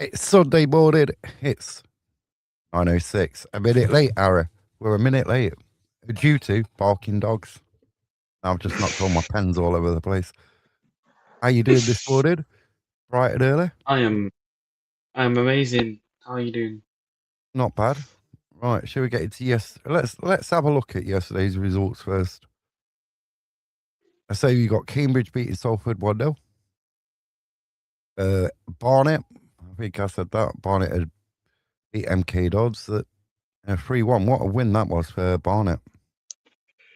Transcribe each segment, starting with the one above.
It's Sunday morning. It's 9:06. A minute late, Ara. We're a minute late. Due to barking dogs. I've just knocked all my pens all over the place. How you doing this morning? Bright and early? I'm amazing. How are you doing? Not bad. Right, shall we get into let's have a look at yesterday's results first. I say you got Cambridge beating Salford 1-0. Barnet, I think I said that. Barnet had beat MK Dodds that 3-1. What a win that was for Barnet.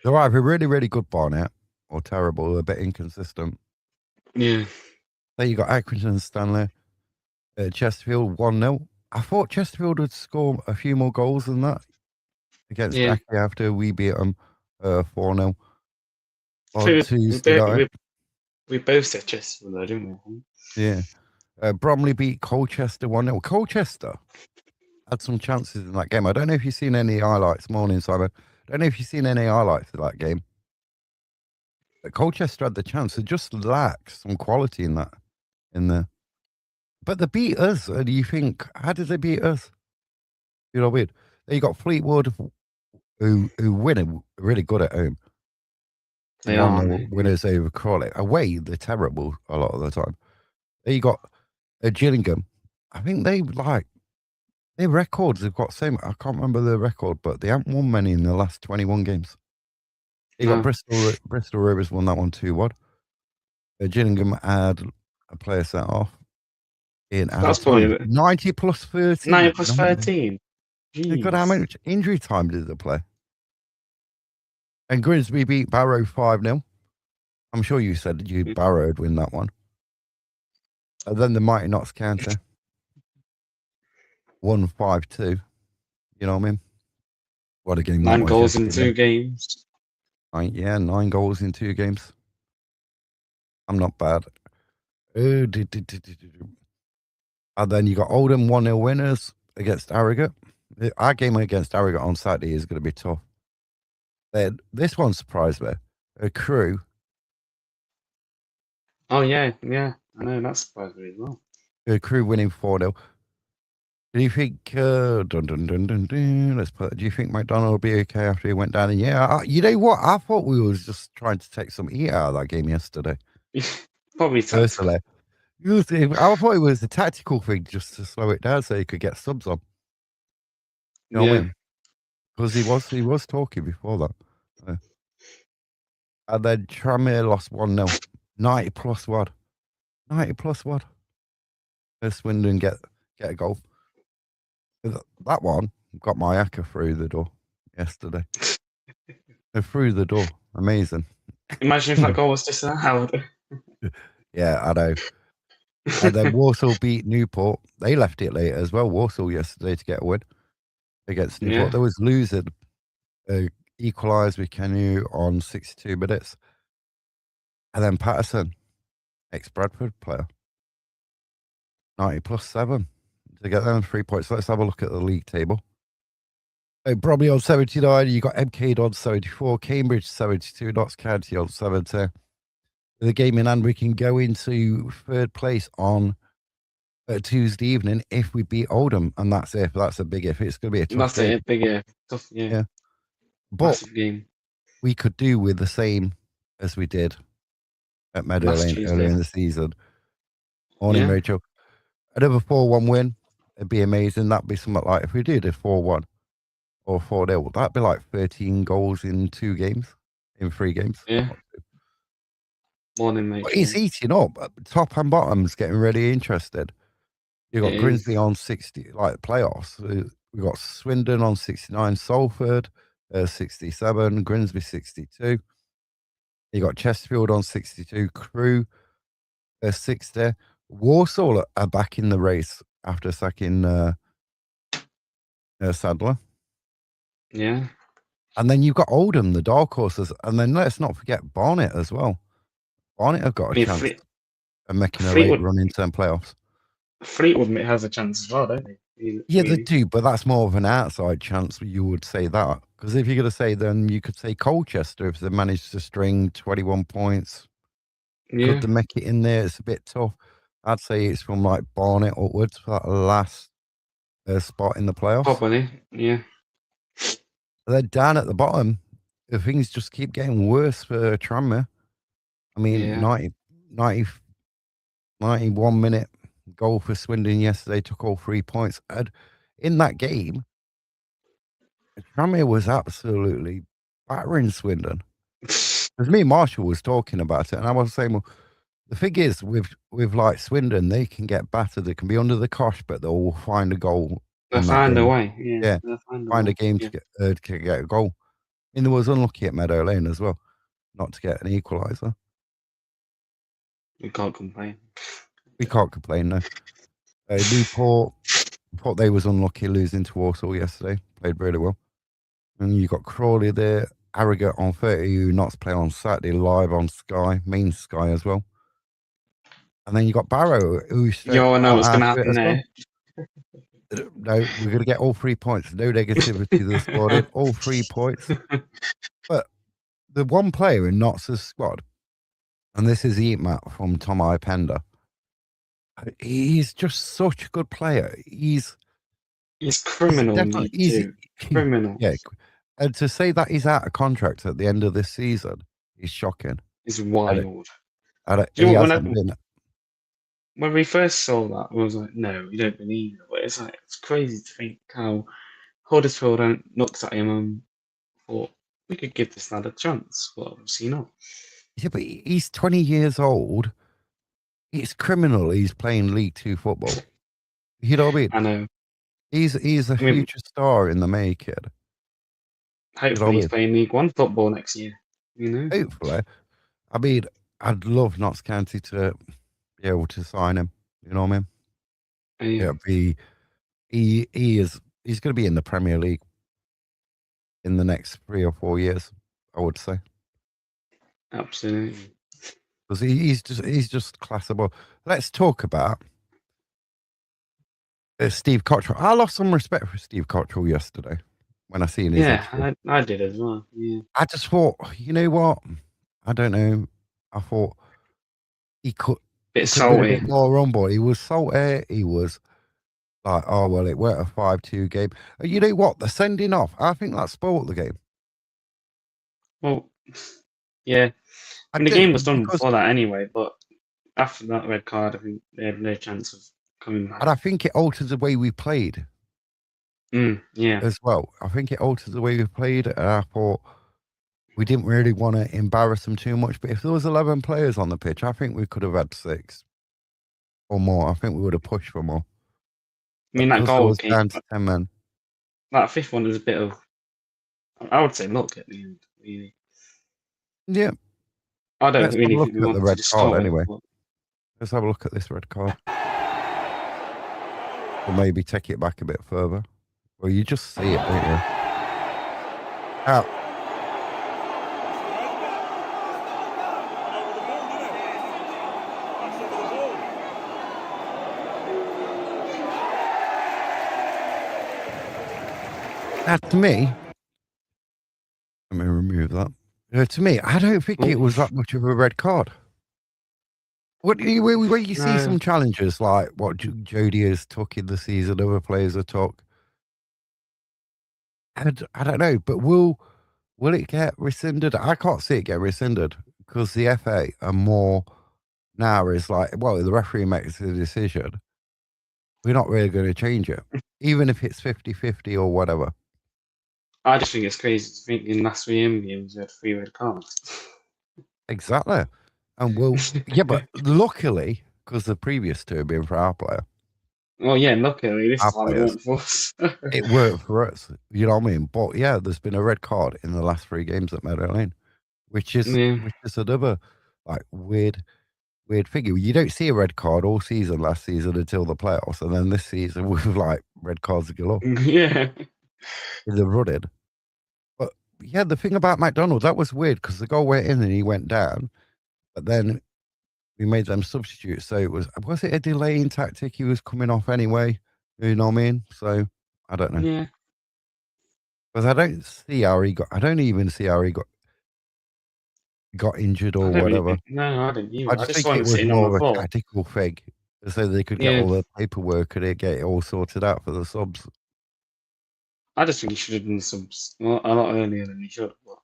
They're either really, really good Barnet or terrible, a bit inconsistent. Yeah. Then you got Accrington Stanley, Chesterfield 1-0. I thought Chesterfield would score a few more goals than that against Yeah. Aki after we beat them 4-0 I on think Tuesday night. we both said Chesterfield though, didn't we? Yeah. Bromley beat Colchester 1-0. Colchester had some chances in that game. I don't know if you've seen any highlights. Morning, Simon. I don't know if you've seen any highlights of that game. But Colchester had the chance. They just lacked some quality in there. But they beat us, and you think, how did they beat us? You know what I mean? Then you got Fleetwood, who win really good at home. They are, aren't 1-0 they? winners over Crawley. Away, they're terrible a lot of the time. Then you got Gillingham. I think their records have got same. I can't remember the record, but they haven't won many in the last 21 games. You got Bristol Rovers won that one 2-1. Gillingham had a player sent off. That's probably 90 plus 13. 90 plus 13. They got how much injury time did they play? And Grimsby beat Barrow 5-0. I'm sure you said Barrow would win that one. And then the mighty Notts County won 5-2. You know what I mean? What a game! 9 goals in 2 games. 9 goals in 2 games. I'm not bad. And then you got Oldham 1-0 winners against Harrogate. Our game against Harrogate on Saturday is going to be tough. This one surprised me. A Crew. Oh yeah. I know that surprised me as well. A Crew winning 4-0. Do you think? Do you think McDonald will be okay after he went down? And yeah, you know what? I thought we was just trying to take some heat out of that game yesterday. Probably personally. I thought it was a tactical thing just to slow it down so he could get subs on. You know what I mean? Because he was talking before that. And then Tranmere lost 1-0. 90 plus what? 90 plus what? Swindon get a goal. That one got my Aka through the door yesterday. Through the door. Amazing. Imagine if that goal was disallowed. Yeah, I know. And then Walsall beat Newport. They left it late as well, Walsall, yesterday to get a win against Newport. Yeah. There was losing. Equalised with Canu on 62 minutes. And then Patterson, ex-Bradford player, 90 plus 7 to get them 3 points. Let's have a look at the league table. Bromley on 79. You got MK on 74. Cambridge 72. Notts County on 70. The game in hand, we can go into 3rd place on Tuesday evening if we beat Oldham, and that's if. That's a big if. It's going to be a tough game. That's a big if. Tough, yeah. But massive game. We could do with the same as we did at Meadow Lane earlier in the season. Morning, Rachel. Another 4-1 win. It'd be amazing. That'd be something like if we did a 4-1 or 4-0. That'd be like 13 goals in 2 games, in 3 games. Yeah. Morning, mate. It's eating up. Top and bottom's getting really interested. You got Grimsby on 60, like playoffs. We got Swindon on 69, Salford 67, Grimsby 62. You got Chesterfield on 62, Crew 60. Walsall are back in the race after sacking Sadler. Yeah. And then you've got Oldham, the dark horses, and then let's not forget Barnet as well. Barnet have got a chance of making a late run into them playoffs. Fleetwood has a chance as well, don't they? Yeah, they do, but that's more of an outside chance. You would say that because if you're going to say, then you could say Colchester if they managed to string 21 points. Yeah. Could they make it in there? It's a bit tough. I'd say it's from like Barnet upwards for that last spot in the playoffs. Probably, yeah. They're down at the bottom. The things just keep getting worse for Tranmere. I mean, Yeah. 91 minute goal for Swindon yesterday took all 3 points. And in that game, Tranmere was absolutely battering Swindon. Because me and Marshall was talking about it, and I was saying, well, the thing is, with like Swindon, they can get battered. They can be under the cosh, but they'll find a goal They'll in that find a game. way, yeah. Yeah, They'll find a find a way, game yeah. to get a goal. I mean, there was unlucky at Meadow Lane as well, not to get an equaliser. We can't complain. We can't complain, no. Newport, thought they was unlucky losing to Warsaw yesterday. Played really well. And you got Crawley there, Harrogate on 30, who Notts play on Saturday live on Sky, main Sky as well. And then you got Barrow, who You all know what's going to happen as there. well. No, we're going to get all 3 points. No negativity this morning. All 3 points. But the one player in Notts' squad, and this is Eatmat from Tom Ipender, he's just such a good player. He's criminal, definitely League Two. Criminal. Yeah, and to say that he's out of contract at the end of this season is shocking. It's wild. He hasn't been. When we first saw that, I was like, no, you don't believe it. But it's like, it's crazy to think how Huddersfield looked at him and thought, we could give this lad a chance. But obviously not. Yeah, but he's 20 years old. It's criminal he's playing League Two football. You know what I mean? I know. He's a future star in the making. Hopefully he's playing League One football next year. You know? Hopefully. I mean, I'd love Notts County to be able to sign him. You know what I mean? Yeah. He's going to be in the Premier League in the next 3 or 4 years, I would say. Absolutely. Because he's just classable. Let's talk about Steve Cottrell. I lost some respect for Steve Cottrell yesterday when I seen his interview. I did as well. Yeah. I just thought, you know what? I don't know. I thought he could bit salty. Be a bit more on board. He was salty. He was like, oh well, it weren't a 5-2 game. You know what? The sending off, I think that spoiled the game. Well, yeah. The game was done before that anyway, but after that red card, I think they had no chance of coming back. And I think it altered the way we played. Yeah. As well. I think it altered the way we played. And I thought we didn't really want to embarrass them too much. But if there was 11 players on the pitch, I think we could have had 6 or more. I think we would have pushed for more. I mean, that goal was down to 10 men. That fifth one was a bit of, I would say, luck at the end, really. Yeah. I don't really think we want the red card anyway. But... Let's have a look at this red card. Or maybe take it back a bit further. Well, you just see it, don't you? Out. To me, let me remove that. To me, I don't think it was that much of a red card. Where you see some challenges like what Jody has took in the season, other players have took. I don't know, but will it get rescinded? I can't see it get rescinded because the FA are more now is like, well, the referee makes the decision. We're not really going to change it, even if it's 50-50 or whatever. I just think it's crazy to think in last 3 games we had 3 red cards. Exactly. And yeah, but luckily, because the previous 2 have been for our player. Well, yeah, luckily this time it worked for us. It worked for us, you know what I mean? But yeah, there's been a red card in the last 3 games at Meadow Lane, which is another like weird figure. You don't see a red card all season last season until the playoffs, and then this season with like red cards galore. Yeah. In the running. But yeah, the thing about McDonald, that was weird because the goal went in and he went down, but then we made them substitute. So it was it a delaying tactic? He was coming off anyway, you know what I mean? So I don't know. Yeah. Because I don't even see how he got injured or whatever. No, I didn't either. I just think it was more of a tactical thing so they could get Yeah, all the paperwork and get it all sorted out for the subs. I just think he should have done subs a lot earlier than he should. But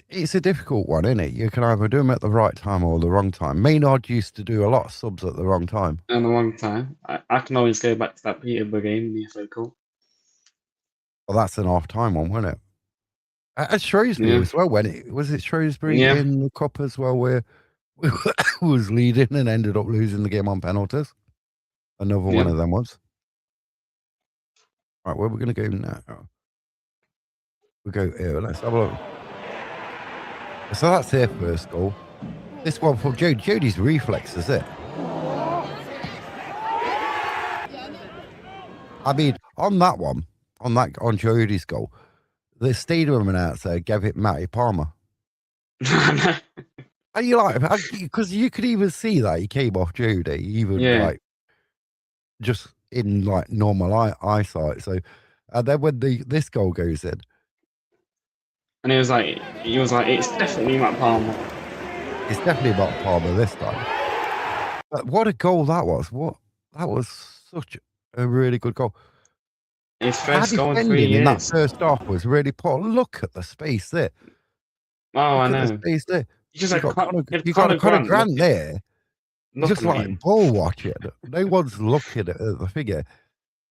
It's a difficult one, isn't it? You can either do them at the right time or the wrong time. Maynard used to do a lot of subs at the wrong time. in a long time, I can always go back to that Peterborough game in the FA Cup. Well, that's an half-time one, wasn't it? At Shrewsbury Yeah, as well, when it was it Shrewsbury yeah, in the Cup as well, where we was leading and ended up losing the game on penalties. Another one yeah. of them was. Right, where are we going to go now? We go here. Let's have a look. So that's their first goal. This one from Jody. Jody's reflex is it. I mean, on that one, on Jody's goal, the stadium announcer gave it Matty Palmer. And you like, because you could even see that he came off Jody, even Yeah, like just in like normal eyesight. So, and then when this goal goes in, and he was like, it's definitely Matt Palmer. it's definitely not Palmer this time. But what a goal that was! That was such a really good goal. His Our first goal in 3 defending in that years. first half was really poor. Look at the space there. Oh, I Look at the know. space there. You just You had got you got a Connor Conor Grant Grant there. Just looking at like you. ball watching. No one's looking at the figure.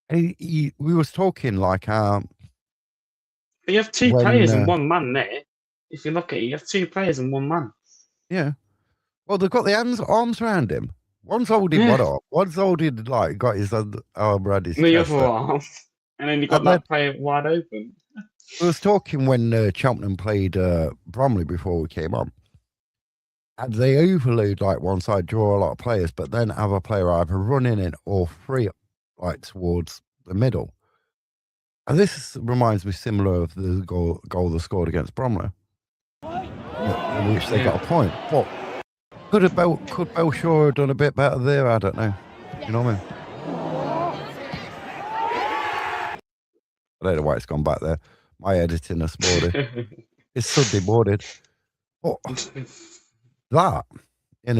And we was talking like But you have two when players and one man there. If you look at it, you have two players and one man. yeah. Well, they've got the arms around him. One's holding Yeah, one arm. One's holding like got his arm around his the chest. other arm, and then you got And then that player wide open. we was talking when Cheltenham played Bromley before we came on. And they overload like one side, draw a lot of players, but then have a player either running in or free like towards the middle. And this reminds me similar of the goal they scored against Bromley, in which they got a Yeah. point. But could Belshaw have done a bit better there? I don't know. You know what I mean? I don't know why it's gone back there. My editing this morning. It's Sunday morning. But that,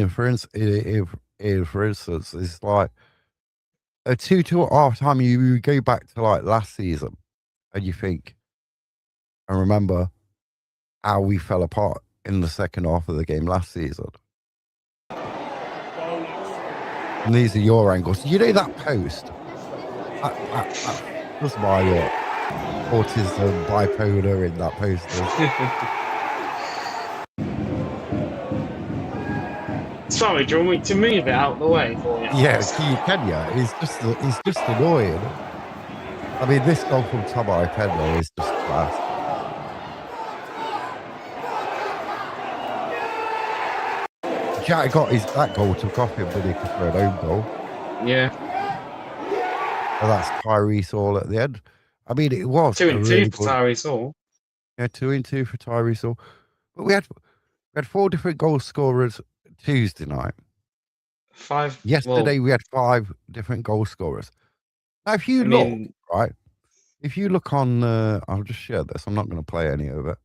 for instance, is like a 2-2 at half time. You go back to like last season and you think, and remember how we fell apart in the second half of the game last season. And these are your angles. You know that post? That's my autism, bipolar in that poster. Sorry, do you want me to move it out of the way for you? Yeah, can you? It's just annoying. I mean, this goal from Tomo Pedro is just class. Jack got that goal took off him, didn't he, for an own goal? Yeah. And that's Tyrese Hall at the end. I mean, it was 2 a and 2 really for good. Tyrese Hall. Yeah, 2 and 2 for Tyrese Hall. But we had 4 different goal scorers Tuesday night. 5. Yesterday Well, we had 5 different goal scorers. Now, if you I look, mean, right, if you look on, I'll just share this. I'm not going to play any of it.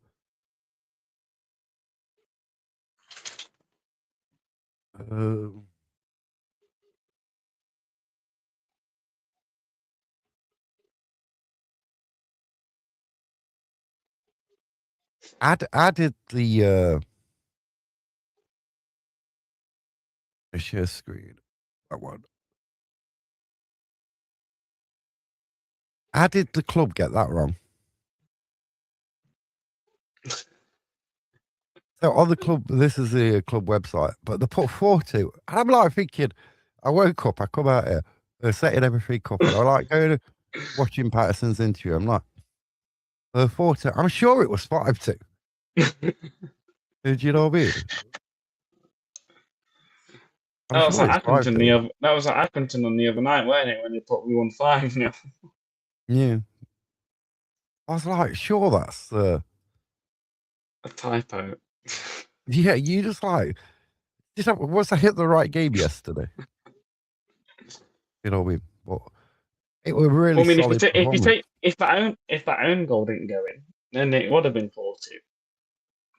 Added the share screen. That one. How did the club get that wrong? So on the club, this is the club website, but they put 4-2. And I'm like thinking, I woke up, I come out here, they're setting everything up, and I like going watching Patterson's interview. I'm like, 4-2. I'm sure it was 5-2. Do you know what I mean? I'm that was sure like it's Accrington 5-2. that was like Accrington on the other night, weren't it? When they put we won 5-0. Yeah. I was like, sure that's A typo. yeah, you just like was I hit the right game yesterday? You know what I mean? But it was a really Well, I mean, solid performance. if that own goal didn't go in, then it would have been 4-2.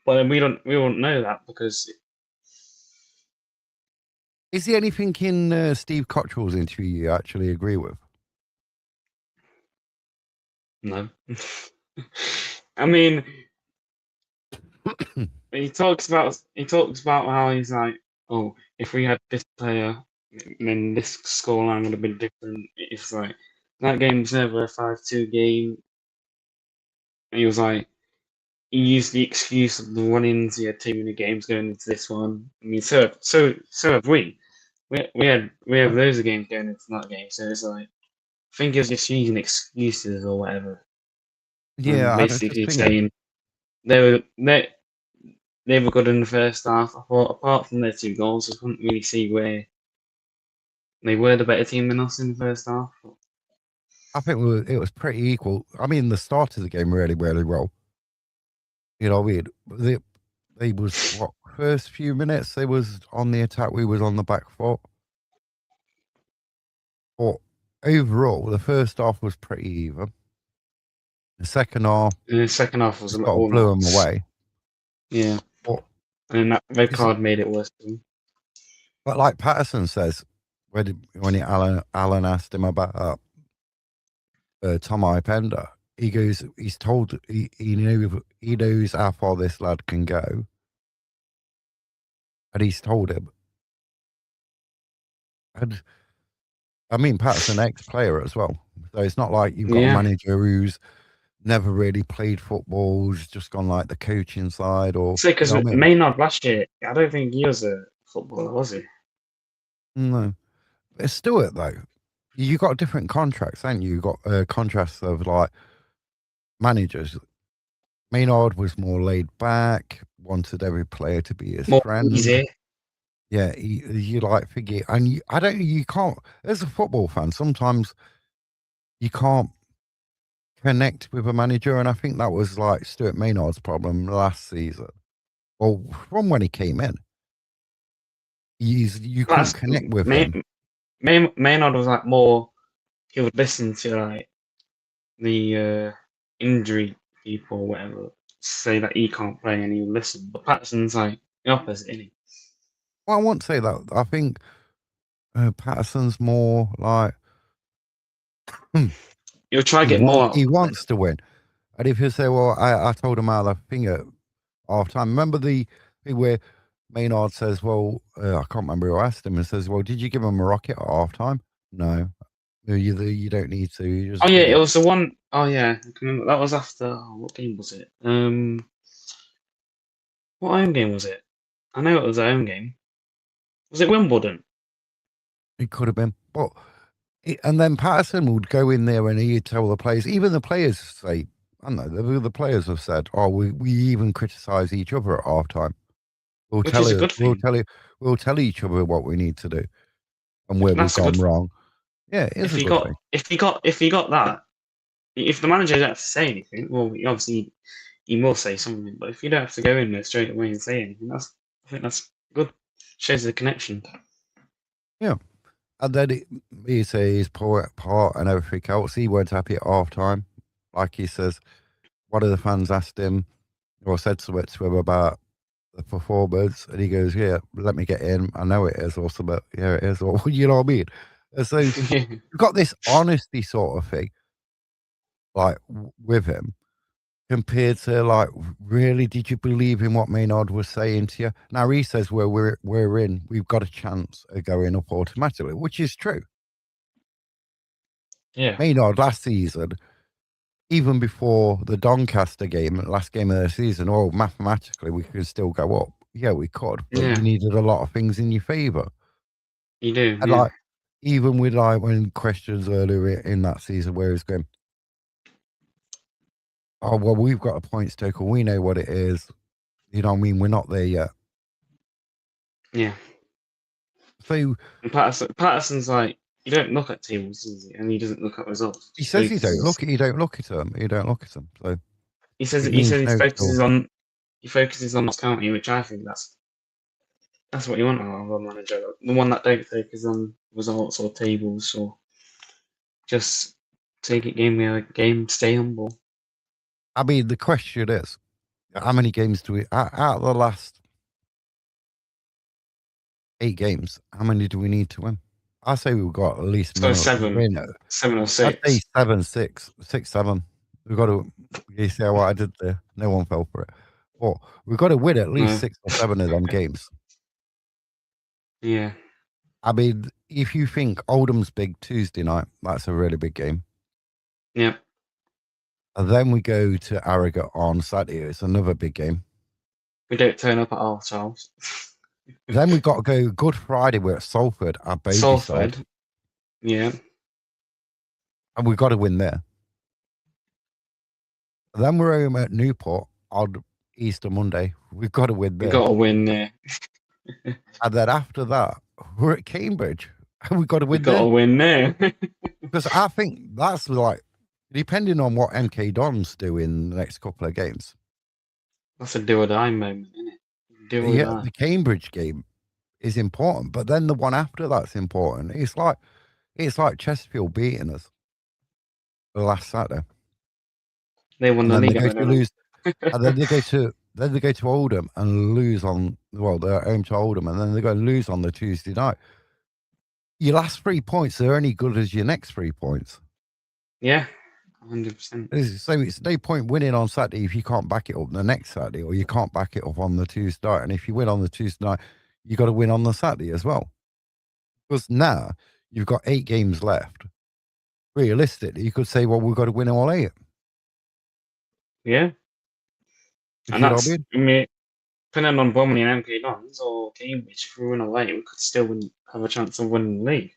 But then we won't know that because Is there anything in Steve Cottrell's interview you actually agree with? No. I mean, he talks about how he's like, oh, if we had this player, then this scoreline would have been different. It's like that game was never a 5-2 game. And he was like, he used the excuse of the run-ins. He had too many games going into this one. I mean, so have we. We have loads of games going into that game. So it's like, I think he was just using excuses or whatever, and Yeah, and it's just basically thinking. saying they were they were good in the first half. I thought apart from their 2 goals, I couldn't really see where they were the better team than us in the first half. I think it was pretty equal. I mean, the start of the game really, really well. You know, they was what first few minutes they was on the attack, we was on the back foot. But overall, the first half was pretty even. The second half And the second half was just like sort of all blew them nuts. away. Yeah, But and then that red it's card made it worse. For them. but like Patterson says, Alan asked him about Tom Ipender, he goes, he's told he knows how far this lad can go, and he's told him. And I mean, Patterson ex-player as well, so it's not like you've got a Yeah, manager who's never really played football, who's just gone like the coaching side, or so you because know what I mean? Maynard last year, I don't think he was a footballer, was he? No, it's still it though. You got different contracts, haven't you? You got contracts of like managers. Maynard was more laid back, wanted every player to be his More friend. easy. Yeah, you like forget, and I don't. You can't as a football fan. Sometimes you can't connect with a manager, and I think that was like Stuart Maynard's problem last season. Well, from when he came in, you couldn't That's connect with May, him. Maynard was like more. He would listen to like the injury people or whatever say that he can't play and he will listen. But Patterson's like the opposite, isn't he? Well, I won't say that. I think Patterson's more like hmm, He'll try to get more out he of the player. wants to win. And if you say, well, I told him how the thing at half time. Remember the thing where Maynard says, well, I can't remember who asked him and says, well, did you give him a rocket at half time? No. No, you don't need to. You Oh just yeah, it forget. was the one oh yeah, I can remember that was after what game was it? What home game was it? I know it was a home game. Was it Wimbledon? It could have been. But and then Patterson would go in there and he'd tell the players, even the players say, I don't know, the players have said, oh, we even criticise each other at half time. We'll Which tell is a you, good thing. we'll tell each other what we need to do and where we've That's a gone good thing. wrong. Yeah, it is If a he good got thing. if he got that, if the manager doesn't have to say anything, well obviously he will say something, but if you don't have to go in there straight away and say anything, I think that's good. Shows the connection. Yeah. And then he says his part and everything else. He weren't happy at half time. Like he says, one of the fans asked him or said something to him about the performance, and he goes, yeah, let me get in. I know it is, or something. Yeah, it is. Or, you know what I mean? And so Yeah. you've got this honesty sort of thing, like with him, compared to like, really, did you believe in what Maynard was saying to you? Now he says, well, we're in, we've got a chance of going up automatically, which is true. Yeah. Maynard last season, even before the Doncaster game, last game of the season, oh, mathematically we could still go up. Yeah, we could, but you Yeah. needed a lot of things in your favour. You do, And yeah. like, even with like when questions earlier in that season where he's going, oh well, we've got a points total, we know what it is. You know what I mean? We're not there yet. Yeah. So And Patterson's like you don't look at tables, does he? And he doesn't look at results. he Just says you don't focuses. look at you don't look at them. You don't look at them. So He says it he means says no score. he focuses on what's county, which I think that's what you want out of a manager. The one that don't focus on results or tables or just take it game by game, stay humble. I mean, the question is, how many games do we out of the last 8 games. How many do we need to win? I say we've got at least So minimum win. 7 or I'd say 6. 7, 6, 6, 7. We've got to. You see what I did there? No one fell for it. But we've got to win at least No. 6 or 7 of them games. Yeah. I mean, if you think Oldham's big Tuesday night, that's a really big game. Yeah. And then we go to Harrogate on Saturday. It's another big game. We don't turn up at ourselves. Then we got to go Good Friday. We're at Salford at Bogey side, Salford. Yeah. and we've got to win there. Then we're home at Newport on Easter Monday. We've got to win We there. got to win there. And then after that, we're at Cambridge, and we've got to We win got to there. win there. Because I think that's like, depending on what MK Dons do in the next couple of games. That's a do or die moment, isn't it? Do or Yeah, die. the Cambridge game is important, but then the one after that's important. It's like Chesterfield beating us the last Saturday, They won and the then they league, go I to don't know. lose, and then they go to Oldham and lose on, well, they're at home to Oldham, and then they go lose on the Tuesday night. Your last 3 points are only good as your next 3 points. Yeah, 100%. So it's no point winning on Saturday if you can't back it up the next Saturday, or you can't back it up on the Tuesday night. And if you win on the Tuesday night, you got to win on the Saturday as well. Because now you've got 8 games left. Realistically, you could say, well, we've got to win all 8. Yeah. If And you know what I that's, mean? I mean, depending on Bromley and MK Dons or Cambridge, if we win away, we could still have a chance of winning the league.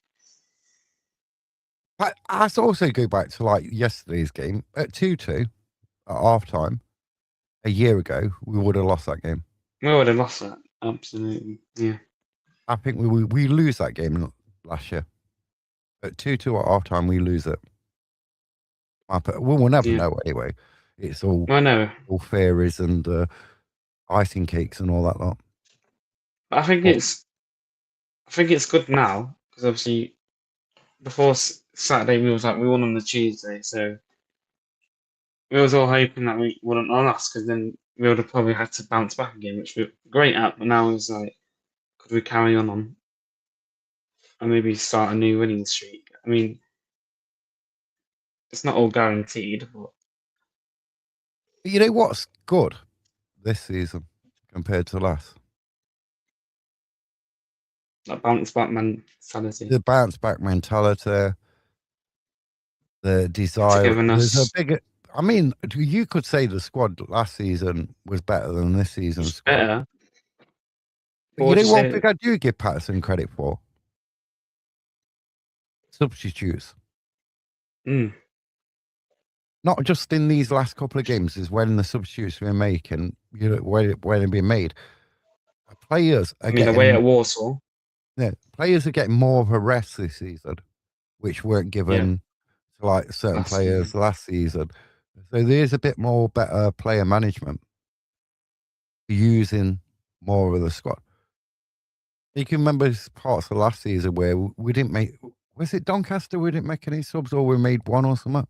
I also go back to like yesterday's game at 2-2 at half time. A year ago, we would have lost that game. We would have lost that. Absolutely. Yeah. I think we lose that game last year. At 2-2 at half time, we lose it. We'll never Yeah. know anyway. It's all I know. fairies and icing cakes and all that lot. I think But it's good now because obviously before Saturday we was like we won on the Tuesday, so we was all hoping that we wouldn't lost because then we would have probably had to bounce back again, which we're great at. But now it's like, could we carry on and maybe start a new winning streak? I mean, it's not all guaranteed, but you know what's good this season compared to last? that bounce back mentality, The bounce back mentality, the desire. There's a togetherness, bigger. I mean, you could say the squad last season was better than this season's just squad. better. But But you would know you one say, thing I do give Patterson credit for? Substitutes. mm, Not just in these last couple of games, is when the substitutes we're making, when they're being made. Players I are mean, away getting at Warsaw, players are getting more of a rest this season, which weren't yeah, given to like certain last players season, last season. So there's a bit more better player management using more of the squad. You can remember parts of last season where we didn't make. Was it Doncaster? We didn't make any subs, or we made one or something.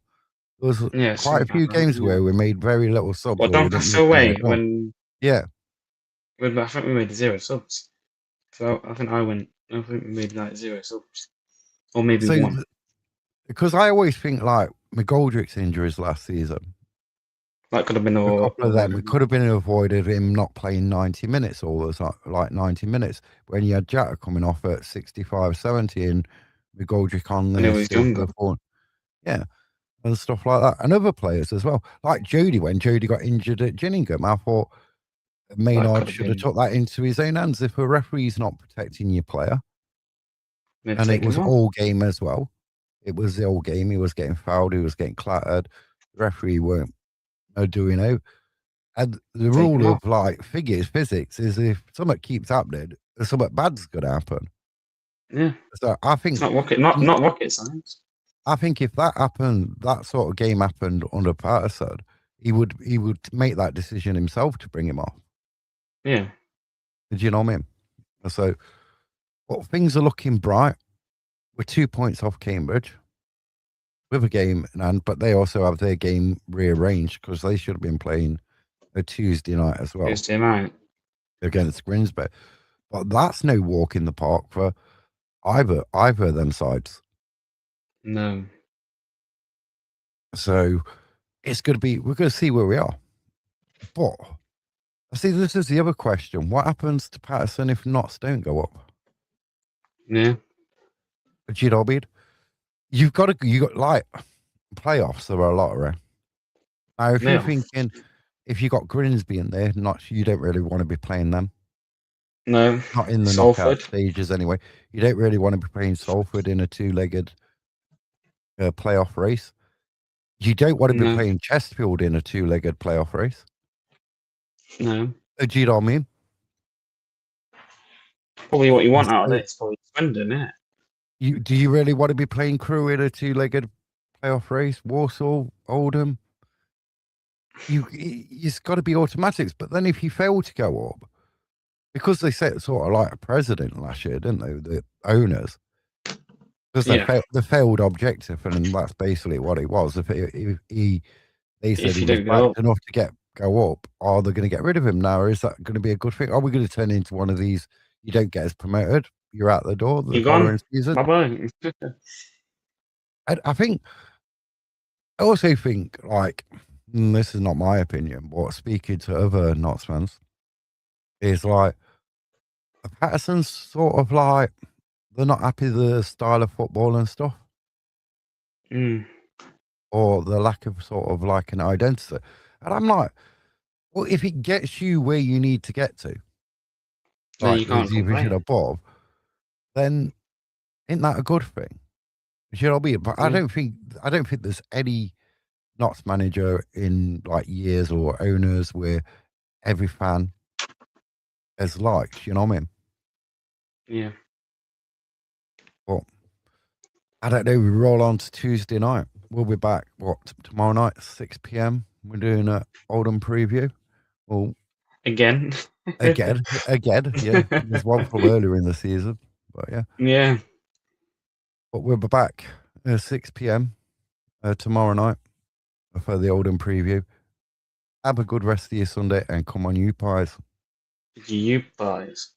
There was yeah, quite a something few like that. games Yeah. where we made very little subs, Well, or we didn't Doncaster make any away at all. Yeah, I think we made 0 subs. So I think we made like 0 subs, or maybe so one. because I always think like McGoldrick's injuries last season, That could have been a couple of them, it avoided. could have been avoided him not playing 90 minutes all the time, like 90 minutes, when you had Jatta coming off at 65, 70 and McGoldrick on When he there was still younger. for the form. Yeah, and stuff like that. And other players as well. Like Jody, when Jody got injured at Gillingham, I thought That could Maynard have should have been took that into his own hands. If a referee's not protecting your player, maybe and it taken was him off. all game as well. It was the whole game. He was getting fouled. He was getting clattered. The referee weren't doing out. And the Take him rule off. of like physics is if something keeps happening, something bad's going to happen. Yeah. So I It's think, not rocket science. I think if that happened, that sort of game happened under Patterson, he would make that decision himself to bring him off. Yeah. Do you know what I mean? So, but things are looking bright. We're 2 points off Cambridge with a game in hand, but they also have their game rearranged because they should have been playing a Tuesday night as well Tuesday night. against Grimsby. But that's no walk in the park for either of them sides. No. So it's going to be, we're going to see where we are. But I see this is the other question. What happens to Patterson if Notts don't go up? Yeah. Do you know what I mean? You got like playoffs, there are a lot around. Now, if you're No. thinking, if you got Grimsby in there, not you don't really want to be playing them. No. Not in the knockout Salford. stages anyway. You don't really want to be playing Salford in a two-legged playoff race. You don't want to be No. playing Chesterfield in a two-legged playoff race. No. Do you know what I mean? Probably what you want out of So this. Probably Swindon, isn't it? do you really want to be playing Crewe in a two-legged playoff race? Walsall, Oldham? It's got to be automatics. But then if you fail to go up, because they set sort of like a president last year, didn't they? The owners, because Yeah. they failed objective, and that's basically what it was. They said If he you was don't go up. backed enough to go up, are they going to get rid of him now? Or is that going to be a good thing? Are we going to turn into one of these? You don't get as promoted, you're out the door the You're gone. following season. Bye bye. I think. I also think like this is not my opinion, but speaking to other Notts fans, is like Patterson's sort of like they're not happy with the style of football and stuff, Mm. or the lack of sort of like an identity. And I'm like, well, if it gets you where you need to get to, Then like you the can't division complain. above, then isn't that a good thing? You know what I mean? But Yeah. I don't think there's any Notts manager in like years or owners where every fan has liked. You know what I mean? Yeah. But I don't know. We roll on to Tuesday night. We'll be back. What tomorrow night, 6 p.m. We're doing a Oldham preview. Well, Again. again, yeah. There's one from earlier in the season, but yeah. Yeah. But we'll be back 6 p.m. Tomorrow night for the Oldham preview. Have a good rest of your Sunday and come on, you pies. You guys.